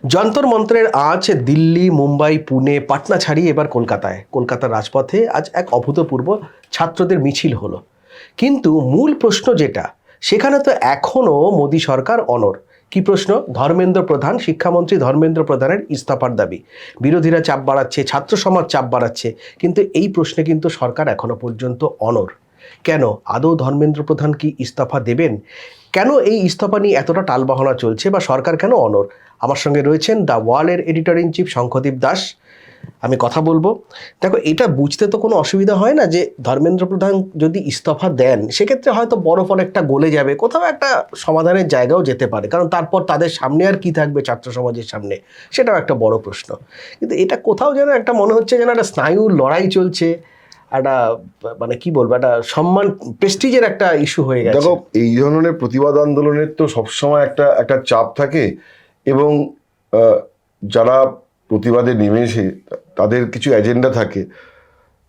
যন্তর মন্ত্রের আজ দিল্লি, মুম্বাই, পুনে, পাটনা ছাড়িয়ে এবার কলকাতার রাজপথে আজ এক অভূতপূর্ব ছাত্রদের মিছিল হলো। কিন্তু মূল প্রশ্ন যেটা, সেখানে তো এখনো মোদী সরকার অনড়। কি প্রশ্ন? শিক্ষামন্ত্রী ধর্মেন্দ্র প্রধানের ইস্তফার দাবি। বিরোধীরা চাপ বাড়াচ্ছে, ছাত্র সমাজ চাপ বাড়াচ্ছে, কিন্তু এই প্রশ্নে কিন্তু সরকার এখনো পর্যন্ত অনড়। কেন? আদৌ ধর্মেন্দ্র প্রধান কি ইস্তফা দেবেন? কেন এই ইস্তফা নিয়ে এতটা টালবাহানা চলছে, বা সরকার কেন অনড়? আমার সঙ্গে রয়েছেন দ্য ওয়ালের editor in chief Shankhadeep Das. আমি কথা বলবো। দেখো, এটা বুঝতে তো কোনো অসুবিধা হয় না যে ধর্মেন্দ্র প্রধান যদি ইস্তফা দেন, সেক্ষেত্রে হয়তো বরফ অনেকটা গলে যাবে, কোথাও একটা সমাধানের জায়গাও যেতে পারে, কারণ তারপর তাদের সামনে আর কি থাকবে ছাত্র সমাজের সামনে, সেটাও একটা বড় প্রশ্ন। কিন্তু এটা কোথাও যেন একটা মনে হচ্ছে যেন একটা স্নায়ুর লড়াই চলছে, একটা মানে কি বলবো, একটা সম্মান, প্রেস্টিজের একটা ইস্যু হয়ে গেছে। দেখো, এই ধরনের প্রতিবাদ আন্দোলনের তো সবসময় একটা একটা চাপ থাকে, এবং যারা প্রতিবাদে নেমেছে তাদের কিছু এজেন্ডা থাকে।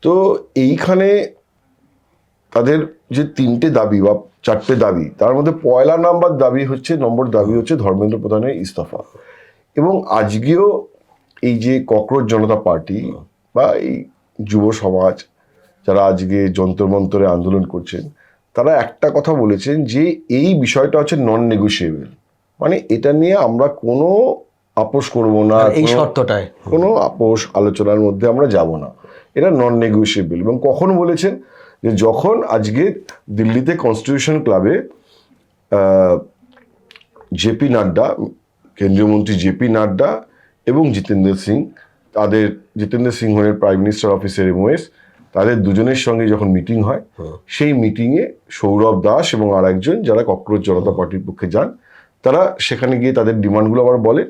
তো এইখানে তাদের যে তিনটে দাবি বা চারটে দাবি, তার মধ্যে পয়লা দাবি হচ্ছে ধর্মেন্দ্র প্রধানের ইস্তফা। এবং আজকেও এই যে ককরোচ জনতা পার্টি বা এই যুব সমাজ যারা আজকে যন্তর মন্তরে আন্দোলন করছেন, তারা একটা কথা বলেছেন যে এই বিষয়টা হচ্ছে নন নেগোশিয়েবল, মানে এটা নিয়ে আমরা কোনো আপোষ করব না, এই শর্তটায় কোনো আপোষ আলোচনার মধ্যে আমরা যাব না, এটা নন নেগোশিয়েবল। এবং কখন বলেছেন? যে যখন আজকে দিল্লিতে কনস্টিটিউশন ক্লাবে জেপি নাড্ডা, কেন্দ্রীয় মন্ত্রী জেপি নাড্ডা এবং জিতেন্দ্র সিং হলেন প্রাইম মিনিস্টার অফিসের এমওএস, তাদের দুজনের সঙ্গে যখন মিটিং হয়, সেই মিটিংয়ে সৌরভ দাস এবং আর একজন যারা ককরোচ জনতা পার্টির পক্ষে যান, তারা সেখানে গিয়ে তাদের ডিমান্ডগুলো আবার বলে,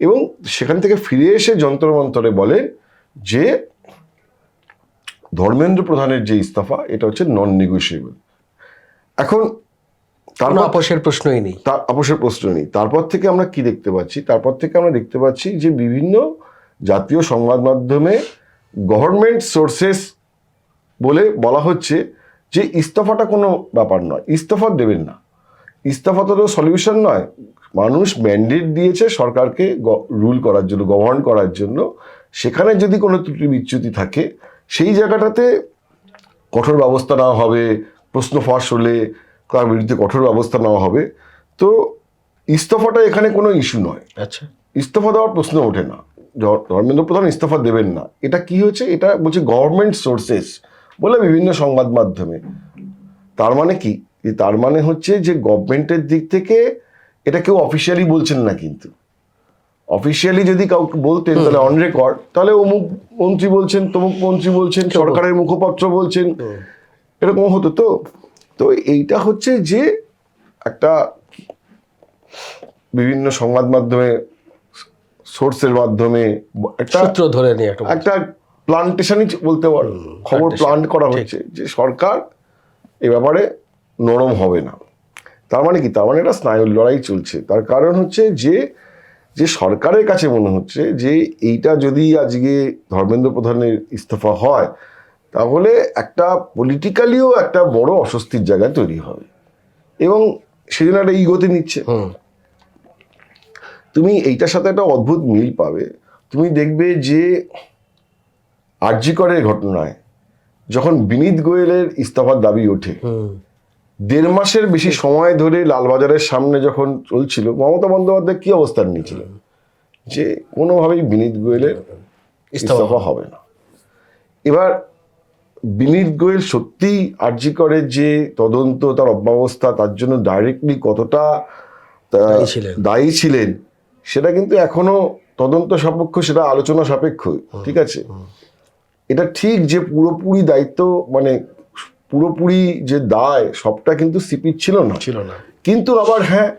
এবং সেখান থেকে ফিরে এসে যন্তর মন্তরে বলে যে ধর্মেন্দ্র প্রধানের যে ইস্তফা, এটা হচ্ছে নন নেগোশিয়েবল। এখন তার আপোষের প্রশ্নই নেই, আপোষের প্রশ্ন নেই। তারপর থেকে আমরা কি দেখতে পাচ্ছি? তারপর থেকে আমরা দেখতে পাচ্ছি যে বিভিন্ন জাতীয় সংবাদ মাধ্যমে গভর্নমেন্ট সোর্সেস বলে বলা হচ্ছে যে ইস্তফাটা কোনো ব্যাপার নয়, ইস্তফা দেবেন না, ইস্তফা তো সলিউশন নয়। মানুষ ম্যান্ডেট দিয়েছে সরকারকে রুল করার জন্য, গভর্ন করার জন্য। সেখানে যদি কোনো ত্রুটি বিচ্যুতি থাকে, সেই জায়গাটাতে কঠোর ব্যবস্থা নেওয়া হবে, প্রশ্ন ফাঁস হলে তার বিরুদ্ধে কঠোর ব্যবস্থা নেওয়া হবে। তো ইস্তফাটা এখানে কোনো ইস্যু নয়। আচ্ছা, ইস্তফা দেওয়ার প্রশ্ন ওঠে না, ধর্মেন্দ্র প্রধান ইস্তফা দেবেন না। এটা কি হচ্ছে? এটা বলছে গভর্নমেন্ট সোর্সেস বলে বিভিন্ন সংবাদ মাধ্যমে। তার মানে কি? তার মানে হচ্ছে যে গভর্নমেন্টের দিক থেকে এটা কেউ অফিসিয়ালি বলছেন না, কিন্তু অফিসিয়ালি যদি কাউকে বলতেন তাহলে অন রেকর্ড, তাহলে অমুক মন্ত্রী বলছেন, তমুক মন্ত্রী বলছেন, সরকারের মুখপাত্র বলছেন, এরকম হতো। তো এইটা হচ্ছে যে একটা বিভিন্ন সংবাদ মাধ্যমে সোর্সের মাধ্যমে একটা সূত্র ধরে নিয়ে একটা প্লান্টেশনই বলতে পারো, খবর প্লান্ট করা হচ্ছে যে সরকার এ ব্যাপারে নরম হবে না। তার মানে কি? তার মানে একটা স্নায়ুর লড়াই চলছে। তার কারণ হচ্ছে যে সরকারের কাছে মনে হচ্ছে যে এইটা যদি আজকে ধর্মেন্দ্র প্রধানের ইস্তফা হয়, তাহলে একটা পলিটিক্যালিও একটা বড় অস্বস্তির জায়গা তৈরি হবে, এবং সেজন্য একটা ইগোতে নিচ্ছে। তুমি এইটার সাথে একটা অদ্ভুত মিল পাবে। তুমি দেখবে যে আরজি করের ঘটনায় যখন বিনীত গোয়েলের ইস্তফার দাবি ওঠে, 1.5 মাসের বেশি সময় ধরে লালবাজারের সামনে যখন চলছিল, মমতা বন্দ্যোপাধ্যায় কি অবস্থান নিয়েছিলেন? যে কোনোভাবেই বিনীত গোয়েলের ইস্তফা হবে না। এবার বিনীত গোয়েল সত্যি আরজি করের যে তদন্ত, তার অব্যবস্থা, তার জন্য ডাইরেক্টলি কতটা দায়ী ছিলেন, সেটা কিন্তু এখনো তদন্ত সাপেক্ষ, সেটা আলোচনা সাপেক্ষ। ঠিক আছে, এটা ঠিক যে পুরোপুরি দায়িত্ব, মানে পুরোপুরি যে দায়, সবটা কিন্তু সিপির ছিল না। কিন্তু আবার হ্যাঁ,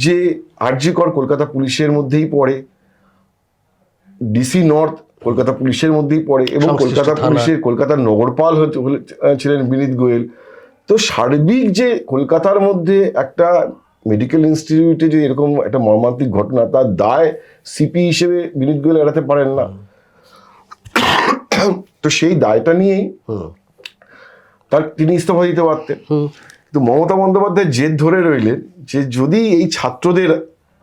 যে আরজি কর কলকাতা পুলিশের মধ্যেই পড়ে, ডিসি নর্থ কলকাতা পুলিশের মধ্যেই পড়ে, এবং কলকাতার নগরপাল ছিলেন বিনীত গোয়েল। তো সার্বিক যে কলকাতার মধ্যে একটা মেডিকেল ইনস্টিটিউটে যে এরকম একটা মর্মান্তিক ঘটনা, তার দায় সিপি হিসেবে বিনীত গোয়েল এড়াতে পারেন না। তো সেই দায়টা নিয়েই তিনি ইস্তফা দিতে পারতেন। কিন্তু মমতা বন্দ্যোপাধ্যায় জেদ ধরে রইলেন যে যদি এই ছাত্রদের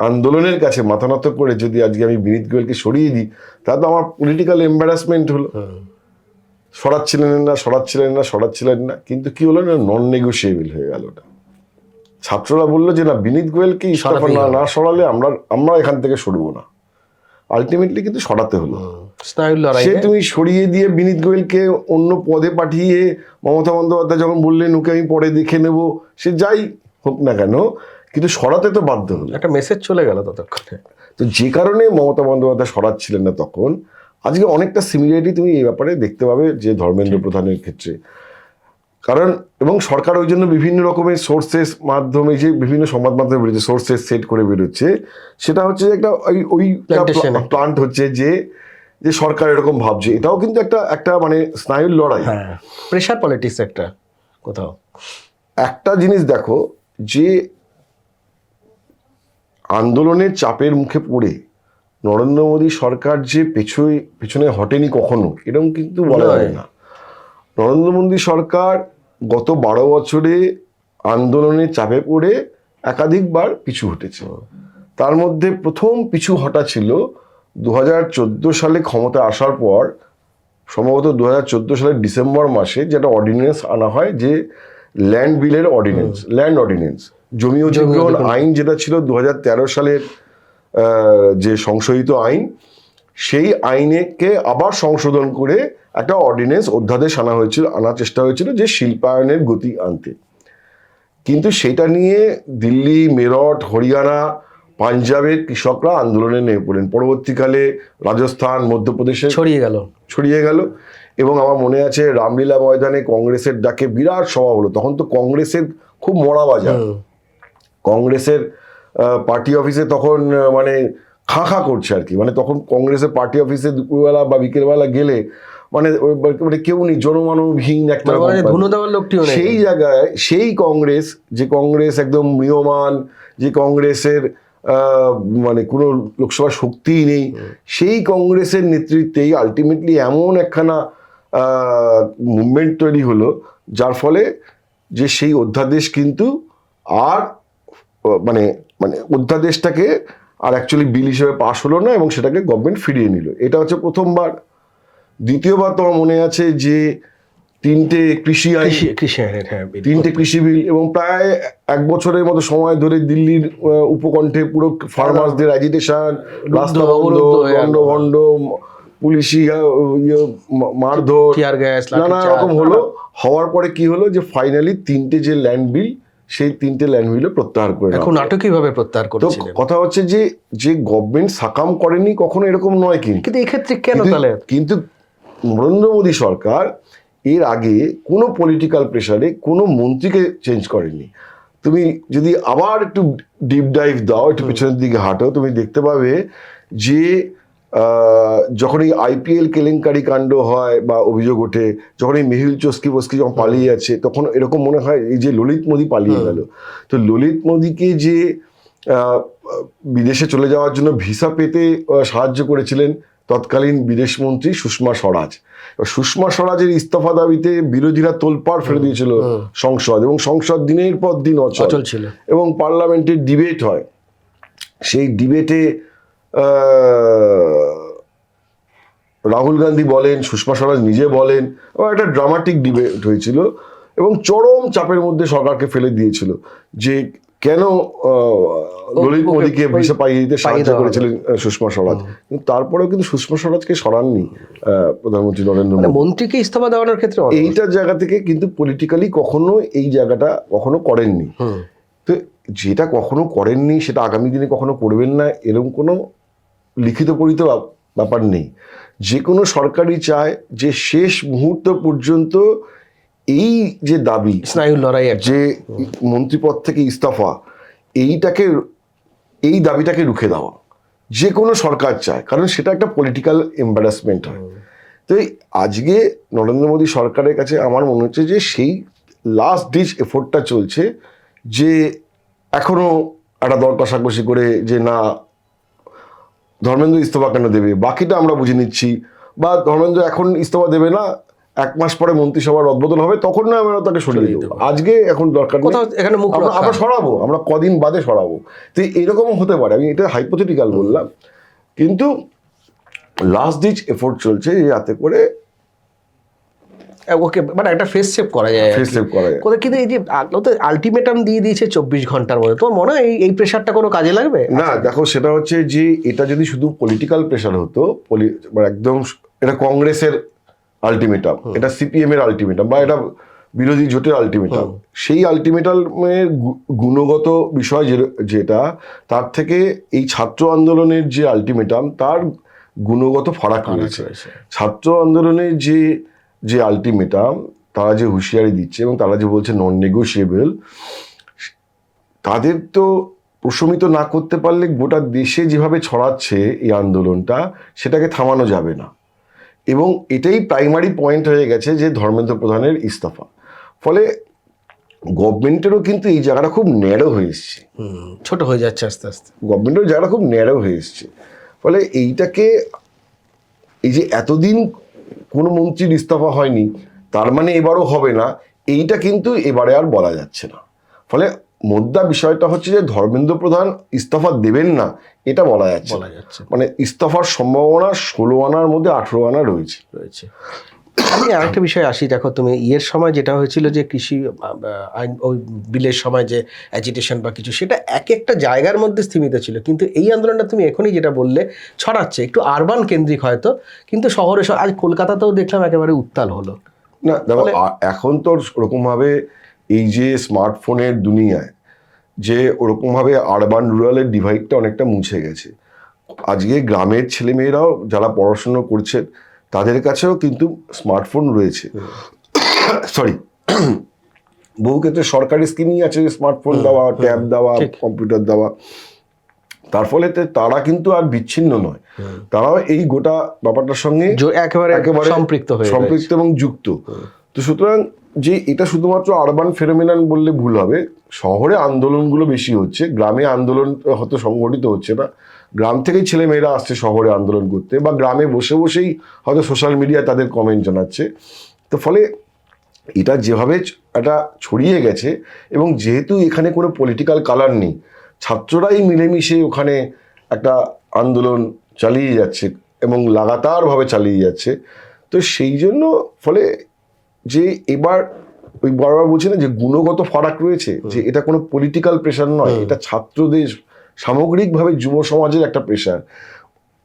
আন্দোলনের কাছে মাথা নত করে যদি আজকে আমি বিনীত গোয়েলকে সরিয়ে দিই, তাহলে তো আমার পলিটিক্যাল এম্বারাসমেন্ট হলো। সরাচ্ছিলেন না, কিন্তু কি হলো না, নন নেগোসিয়েবল হয়ে গেল ওটা। ছাত্ররা বললো যে না, বিনীত গোয়েলকে ইস্তফা না সরালে আমরা এখান থেকে সরবো না। আলটিমেটলি কিন্তু সরাতে হলো। সে তুমি সরিয়ে দিয়ে বিনীত গোয়েলকে অন্য পদে পাঠিয়ে মমতা বন্দ্যোপাধ্যায় যখন বললেন ওকে আমি পরে দেখে নেব, সে যাই হোক না কেন, কিন্তু সরাতে তো বাধ্য হলো। একটা মেসেজ চলে গেল ততক্ষণে। তো যে কারণে মমতা বন্দ্যোপাধ্যায় সরাচ্ছিলেন না তখন, আজকে অনেকটা সিমিলারিটি তুমি এই ব্যাপারে দেখতে পাবে যে ধর্মেন্দ্র প্রধানের ক্ষেত্রে। কারণ এবং সরকার ওই জন্য বিভিন্ন রকমের সোর্সেস মাধ্যমে, যে বিভিন্ন সংবাদ মাধ্যমে বেরোচ্ছে, সোর্সেস সেট করে বেরোচ্ছে, সেটা হচ্ছে একটা ওই প্লান্ট হচ্ছে যে সরকার এরকম ভাবছে। এটাও কিন্তু একটা মানে স্নায়ুর লড়াই, প্রেশার পলিটিক্স একটা কোথাও। একটা জিনিস দেখো, যে আন্দোলনের চাপের মুখে পড়ে নরেন্দ্র মোদী সরকার যে পেছনে হটেনি কখনো, এরকম কিন্তু বলা যায় না। নরেন্দ্র মোদী সরকার গত 12 বছরে আন্দোলনের চাপে পড়ে একাধিকবার পিছু হটেছে। তার মধ্যে প্রথম পিছু হটা ছিল 2014 সালে ক্ষমতা আসার পর, সম্ভবত 2014 সালের ডিসেম্বর মাসে যেটা অর্ডিন্যান্স আনা হয়, যে ল্যান্ড বিলের অর্ডিন্যান্স, ল্যান্ড অর্ডিন্যান্স, জমি অধিগ্রহণ আইন, যেটা ছিল 2013 সালের যে সংশোধিত আইন, সেই আইনকে আবার সংশোধন করে একটা অর্ডিন্যান্স, অধ্যাদেশ আনার চেষ্টা হয়েছিল যে শিল্পায়নের গতি আনতে। কিন্তু সেটা নিয়ে দিল্লি, মেরঠ, হরিয়ানা, পাঞ্জাবের কৃষকরা আন্দোলনে নেমে পড়েন। পরবর্তীকালে রাজস্থান, মধ্যপ্রদেশে ছড়িয়ে গেল। এবং আমার মনে আছে রামলীলা ময়দানে কংগ্রেসের ডাকে বিরাট সভা হলো। তখন তো কংগ্রেসের খুব মরা বাজার, কংগ্রেসের পার্টি অফিসে তখন মানে খা করছে আর কি। মানে তখন কংগ্রেসের পার্টি অফিসে দুপুরবেলা বা বিকেলবেলা গেলে মানে কেউ নেই, জনমানবহীন একটা। সেই জায়গায় সেই কংগ্রেস, যে কংগ্রেস একদম ম্রিয়মান, যে কংগ্রেসের মানে কোনো লোকসভা শক্তিই নেই, সেই কংগ্রেসের নেতৃত্বেই আলটিমেটলি এমন একখানা মুভমেন্ট তৈরি হলো, যার ফলে যে সেই অধ্যাদেশ কিন্তু আর মানে অধ্যাদেশটাকে আর অ্যাকচুয়ালি বিল হিসেবে পাশ হলো না, এবং সেটাকে গভর্নমেন্ট ফিরিয়ে নিল। এটা হচ্ছে প্রথমবার। দ্বিতীয়বার তোমার মনে আছে যে 3টে কৃষি বিল, এবং প্রায় 1 বছরের মতো সময় ধরে দিল্লির উপকণ্ঠে পুরো ফার্মার্সদের অ্যাজিটেশন, রাস্তা বন্ধ, লন্ডভন্ড, পুলিশি মারধর, নানা রকম হলো। হওয়ার পরে কি হলো, যে ফাইনালি 3টে যে ল্যান্ড বিল, সেই 3টে ল্যান্ড বিল প্রত্যাহার করে। এখন নাটকীয়ভাবে প্রত্যাহার করেছিলেন। কথা হচ্ছে যে গভর্নমেন্ট সাকাম করেনি কখনো, এরকম নয়। কিন্তু এক্ষেত্রে কেন তাহলে? কিন্তু নরেন্দ্র মোদী সরকার এর আগে কোনো পলিটিক্যাল প্রেসারে কোনো মন্ত্রীকে চেঞ্জ করেনি। তুমি যদি আবার একটু ডিপ ডাইভ দাও, একটু পেছনের দিকে হাঁটো, তুমি দেখতে পাবে যে যখন এই IPL কেলেঙ্কারি কাণ্ড হয় বা অভিযোগ ওঠে, যখন এই মেহুল চস্কি যখন পালিয়ে যাচ্ছে, তখন এরকম মনে হয় এই যে ললিত মোদী পালিয়ে গেল। তো ললিত মোদীকে যে বিদেশে চলে যাওয়ার জন্য ভিসা পেতে সাহায্য করেছিলেন তৎকালীন বিদেশমন্ত্রী সুষমা স্বরাজের ইস্তফা দাবিতে বিরোধীরা তোলপাড় ফেলে দিয়েছিল সংসদ, এবং সংসদ দিনের পর দিন অচল ছিল, এবং পার্লামেন্টের ডিবেট হয়। সেই ডিবেটে রাহুল গান্ধী বলেন, সুষমা স্বরাজ নিজে বলেন, এবং একটা ড্রামাটিক ডিবেট হয়েছিল, এবং চরম চাপের মধ্যে সরকারকে ফেলে দিয়েছিল যে কেন ললিত মোদীকে ভিসা পাইয়ে দিতে সাহায্য করেছিলেন সুষমা স্বরাজ। কিন্তু তারপরেও কিন্তু সুষমা স্বরাজকে সরাননি প্রধানমন্ত্রী নরেন্দ্র মোদী। মন্ত্রীকে ইস্তফা দেওয়ানোর ক্ষেত্রে এইটার জায়গা থেকে কিন্তু পলিটিক্যালি কখনো এই জায়গাটা কখনো করেননি। তো যেটা কখনো করেননি সেটা আগামী দিনে কখনো করবেন না, এরকম কোনো লিখিত পরিত ব্যাপার নেই। যে কোনো সরকারই চায় যে শেষ মুহূর্ত পর্যন্ত এই যে দাবি, স্নায়ুর লড়াই, যে মন্ত্রীপদ থেকে ইস্তফা, এই দাবিটাকে রুখে দেওয়া যে কোনো সরকার চায়, কারণ সেটা একটা পলিটিক্যাল এম্বারাসমেন্ট হয়। তো আজকে নরেন্দ্র মোদী সরকারের কাছে আমার মনে হচ্ছে যে সেই লাস্ট ডিচ এফোর্টটা চলছে, যে এখনো একটা দর কষাকষি করে যে না ধর্মেন্দ্র ইস্তফা কেন দেবে, বাকিটা আমরা বুঝে নিচ্ছি, বা ধর্মেন্দ্র এখন ইস্তফা দেবে না, 1 মাস পরে মন্ত্রিসভার রদবদল হবে, তখন না আমরা তাকে সরিয়ে দেবো, আজকে এখন দরকার নেই, কোথাও এখানে মুখ রক্ষা। আমরা সরাবো, আমরা কদিন বাদে সরাবো। তো এরকমও হতে পারে, আমি এটা হাইপোথেটিক্যাল বললাম, কিন্তু লাস্ট ডিচ এফোর্ট চলছে যাতে করে ওকে মানে একটা ফেস সেভ করা যায় আর কি। ফেস সেভ করা যায়। কোথায় কিন্তু এই যে আলটিমেটাম দিয়ে দিয়েছে 24 ঘন্টার মধ্যে, তোমার মনে হয় এই প্রেশারটা কোনো কাজে লাগবে? না দেখো, সেটা হচ্ছে যে এটা যদি শুধু পলিটিক্যাল প্রেশার হতো, মানে একদম এটা কংগ্রেসের আলটিমেটাম, এটা সিপিএম এর আলটিমেটাম, বা এটা বিরোধী জোটের আলটিমেটাম, সেই আলটিমেটামের গুণগত বিষয় যেটা, তার থেকে এই ছাত্র আন্দোলনের যে আলটিমেটাম তার গুণগত ফারাক রয়েছে। ছাত্র আন্দোলনের যে আলটিমেটাম, তারা যে হুঁশিয়ারি দিচ্ছে এবং তারা যে বলছে নন নেগোশিয়েবল, তাদের তো প্রশমিত না করতে পারলে গোটা দেশে যেভাবে ছড়াচ্ছে এই আন্দোলনটা, সেটাকে থামানো যাবে না। এবং এটাই প্রাইমারি পয়েন্ট হয়ে গেছে যে ধর্মেন্দ্র প্রধানের ইস্তফা। ফলে গভর্নমেন্টেরও কিন্তু এই জায়গাটা খুব ন্যারো হয়ে এসছে, ছোট হয়ে যাচ্ছে আস্তে আস্তে, গভর্নমেন্টের জায়গাটা খুব ন্যারো হয়ে এসছে। ফলে এইটাকে, এই যে এতদিন কোনো মন্ত্রীর ইস্তফা হয়নি তার মানে এবারও হবে না, এইটা কিন্তু এবারে আর বলা যাচ্ছে না। ফলে মোদ্দা বিষয়টা হচ্ছে যে ধর্মেন্দ্র প্রধান ইস্তফা দেবেন না এটা বলা যাচ্ছে, মানে ইস্তফার সম্ভাবনা 16 আনার মধ্যে 18 আনা রয়েছে। আমি আরেকটা বিষয় আসি, দেখো তুমি ইয়ের সময় যেটা হয়েছিল যে কৃষি আইন ওই বিলের সময় যে অ্যাজিটেশন বা কিছু, সেটা এক একটা জায়গার মধ্যে স্থিমিত ছিল, কিন্তু এই আন্দোলনটা তুমি এখনই যেটা বললে ছড়াচ্ছে একটু আরবান কেন্দ্রিক হয়তো, কিন্তু শহরে আজ কলকাতাতেও দেখলাম একেবারে উত্তাল হলো। না দেখো, এখন তো ওরকমভাবে এই যে স্মার্টফোনের দুনিয়ায় যে ওরকমভাবে আরবান রুরালের ডিভাইডটা অনেকটা মুছে গেছে। আজকে গ্রামের ছেলেমেয়েরাও যারা পড়াশুনো করছে তাদের কাছেও কিন্তু স্মার্টফোন রয়েছে। সরি, বহু ক্ষেত্রে সরকারি স্কিমই আছে স্মার্টফোন দেওয়া, ট্যাব দেওয়া, কম্পিউটার দেওয়া। তার ফলে তারা কিন্তু আর বিচ্ছিন্ন নয়, তারাও এই গোটা ব্যাপারটার সঙ্গে একেবারে সম্পৃক্ত এবং যুক্ত। তো সুতরাং যে এটা শুধুমাত্র আরবান ফেনোমেনন বললে ভুল হবে, শহরে আন্দোলনগুলো বেশি হচ্ছে, গ্রামে আন্দোলন হয়তো সংগঠিত হচ্ছে না। গ্রাম থেকেই ছেলেমেয়েরা আসছে শহরে আন্দোলন করতে, বা গ্রামে বসে বসেই হয়তো সোশ্যাল মিডিয়ায় তাদের কমেন্ট জানাচ্ছে। তো ফলে এটা যেভাবে এটা ছড়িয়ে গেছে, এবং যেহেতু এখানে কোনো পলিটিক্যাল কালার নেই, ছাত্ররাই মিলেমিশে ওখানে একটা আন্দোলন চালিয়ে যাচ্ছে এবং লাগাতারভাবে চালিয়ে যাচ্ছে। তো সেই জন্য ফলে যে এবার ওই বারবার বলছি না যে গুণগত ফারাক রয়েছে, যে এটা কোনো পলিটিক্যাল প্রেশার নয়, এটা ছাত্রদের সামগ্রিকভাবে যুব সমাজের একটা প্রেশার।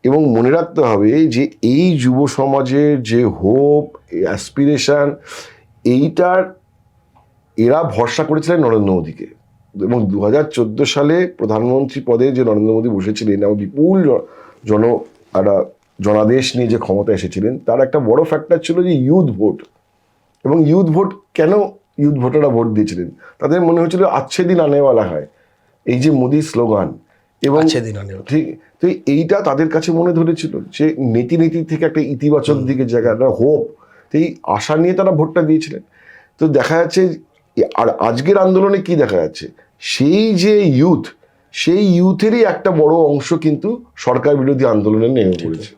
এবং মনে রাখতে হবে যে এই যুব সমাজের যে হোপ, অ্যাসপিরেশন, এইটার এরা ভরসা করেছিলেন নরেন্দ্র মোদীকে। এবং 2014 সালে প্রধানমন্ত্রী পদে যে নরেন্দ্র মোদী বসেছিলেন এবং বিপুল একটা জনাদেশ নিয়ে যে ক্ষমতা এসেছিলেন, তার একটা বড় ফ্যাক্টর ছিল যে ইউথ ভোট। এবং ইউথ ভোট, কেন ইউথ ভোটাররা ভোট দিয়েছিলেন? তাদের মনে হয়েছিল আচ্ছে দিন আনেওয়ালা হয়, এই যে মোদীর স্লোগান, এবং ঠিক তো এইটা তাদের কাছে মনে ধরেছিল যে নীতি থেকে একটা ইতিবাচক দিকের জায়গা, একটা হোপ, এই আশা নিয়ে তারা ভোটটা দিয়েছিলেন। তো দেখা যাচ্ছে, আর আজকের আন্দোলনে কি দেখা যাচ্ছে, সেই যে ইউথ, সেই ইউথেরই একটা বড় অংশ কিন্তু সরকার বিরোধী আন্দোলনে নেমে পড়েছে।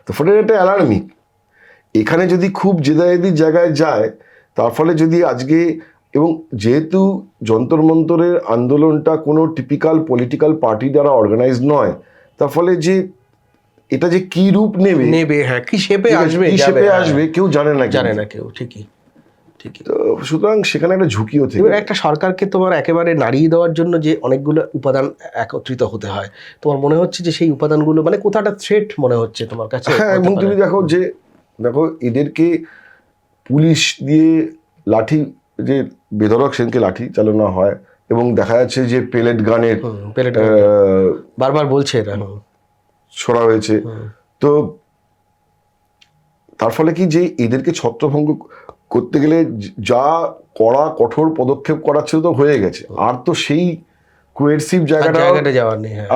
তো ফলে এটা অ্যালার্মিং। এখানে যদি খুব জেদাজেদির জায়গায় যায়, তার ফলে যদি আজকে, এবং যেহেতু যন্তর মন্তরের আন্দোলনটা কোনো টিপিক্যাল পলিটিক্যাল পার্টি দ্বারা অর্গানাইজ নয়, তার ফলে যে এটা যে কি রূপ নেবে, হ্যাঁ, কি শেপে আসবে কেউ জানে না কেউ, ঠিকই। তো সুতরাং সেখানে একটা ঝুঁকিও থেকে, একটা সরকারকে তোমার একেবারে নাড়িয়ে দেওয়ার জন্য যে অনেকগুলো উপাদান একত্রিত হতে হয়, তোমার মনে হচ্ছে যে সেই উপাদানগুলো মানে কোথাও একটা থ্রেট মনে হচ্ছে তোমার কাছে? হ্যাঁ, এবং তুমি দেখো এদেরকে পুলিশ দিয়ে লাঠি, যে বেধড়ক সেনকে লাঠি চালানো হয়, এবং দেখা যাচ্ছে যে পেলেট গানের বারবার বলছে এরা ছড়া হয়েছে। তো তার ফলে কি, যে এদেরকে ছত্রভঙ্গ করতে গেলে যা কড়া কঠোর পদক্ষেপ করা ছিল তো হয়ে গেছে, আর তো সেই কোয়েরসিভ জায়গাটা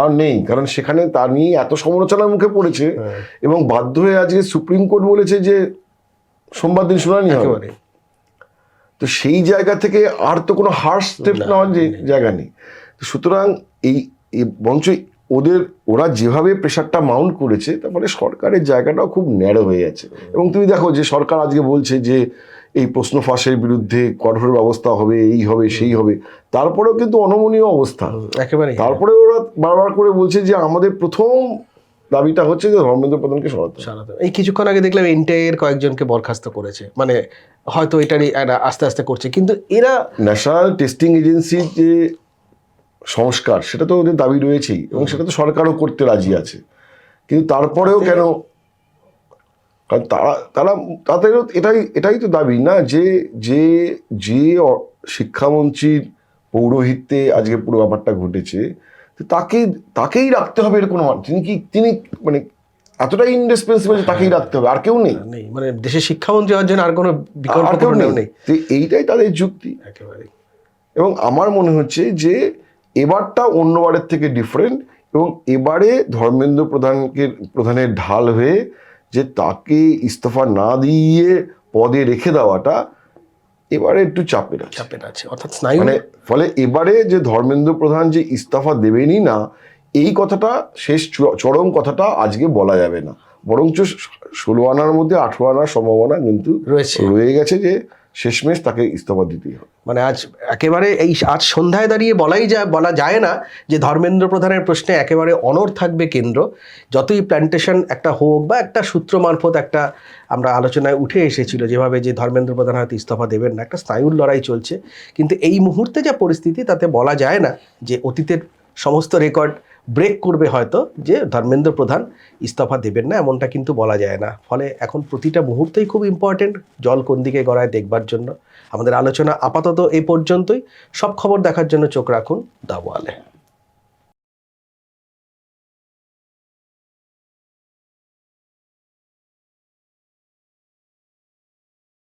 আর নেই, কারণ সেখানে তার নিয়ে এত সমালোচনার মুখে পড়েছে, এবং বাধ্য হয়ে আজকে সুপ্রিম কোর্ট বলেছে যে সোমবার দিন শুনানি হবে। তো সেই জায়গা থেকে আর তো কোনো হার্শ স্টেপ নেওয়ার জায়গা নেই। সুতরাং এই বঞ্চ ওরা যেভাবে প্রেশারটা মাউন্ট করেছে, তারপরে সরকারের জায়গাটাও খুব ন্যারো হয়ে যাচ্ছে। এবং তুমি দেখো যে সরকার আজকে বলছে যে এই প্রশ্ন ফাঁসের বিরুদ্ধে কঠোর ব্যবস্থা হবে, এই হবে সেই হবে, তারপরেও কিন্তু অনমনীয় অবস্থা। একেবারে তারপরে ওরা বারবার করে বলছে যে আমাদের প্রথম দাবিটা হচ্ছে যে ধর্মেন্দ্র প্রধানকে সরাতে হবে। এই কিছুক্ষণ আগে দেখলাম এনটিআইয়ের কয়েকজনকে বরখাস্ত করেছে, মানে হয়তো এটারই একটা আস্তে আস্তে করছে, কিন্তু এরা ন্যাশনাল টেস্টিং এজেন্সির যে সংস্কার, সেটা তো ওদের দাবি রয়েছেই, এবং সেটা তো সরকারও করতে রাজি আছে। কিন্তু তারপরেও কেন? কারণ তাদেরও এটাই তো দাবি না, যে যে যে শিক্ষামন্ত্রীর পৌরোহিত্যে আজকে পুরো ব্যাপারটা ঘটেছে, তো তাকেই রাখতে হবে এর কোনো তিনি মানে এতটাই ইনডিসপেন্সিবল যে তাকেই রাখতে হবে, আর কেউ নেই। মানে দেশের শিক্ষামন্ত্রী হওয়ার জন্য আর কোনো বিকল্প আর কেউ নেই। তো এইটাই তাদের যুক্তি একেবারে। এবং আমার মনে হচ্ছে যে এবারটা অন্যবারের থেকে ডিফারেন্ট, এবং এবারে ধর্মেন্দ্র প্রধানের ঢাল হয়ে যে তাকে ইস্তফা না দিয়ে পদে রেখে দেওয়াটা এবারে একটু চাপের আছে, অর্থাৎ স্নায়ু, মানে ফলে এবারে যে ধর্মেন্দ্র প্রধান যে ইস্তফা দেবেনই না, এই কথাটা শেষ চরম কথাটা আজকে বলা যাবে না, বরঞ্চ 16 আনার মধ্যে 18 আনার সম্ভাবনা কিন্তু রয়ে গেছে যে শেষমেশ তাকে ইস্তফা দিতেই হবে। মানে আজ একেবারে আজ সন্ধ্যায় দাঁড়িয়ে বলা যায় না যে ধর্মেন্দ্র প্রধানের প্রশ্নে একেবারে অনড় থাকবে কেন্দ্র। যতই প্ল্যান্টেশন একটা হোক বা একটা সূত্র মারফত একটা আমরা আলোচনায় উঠে এসেছিল যেভাবে যে ধর্মেন্দ্র প্রধান হয়তো ইস্তফা দেবেন না, একটা স্নায়ুর লড়াই চলছে। কিন্তু এই মুহূর্তে যা পরিস্থিতি, তাতে বলা যায় না যে অতীতের সমস্ত রেকর্ড ব্রেক করবে হয়তো যে ধর্মেন্দ্র প্রধান ইস্তফা দেবেন না, এমনটা কিন্তু বলা যায় না। ফলে এখন প্রতিটা মুহূর্তেই খুব ইম্পর্টেন্ট, জল কোন দিকে গড়ায় দেখবার জন্য। আমাদের আলোচনা আপাতত এই পর্যন্তই। সব খবর দেখার জন্য চোখ রাখুন দ্য ওয়ালে।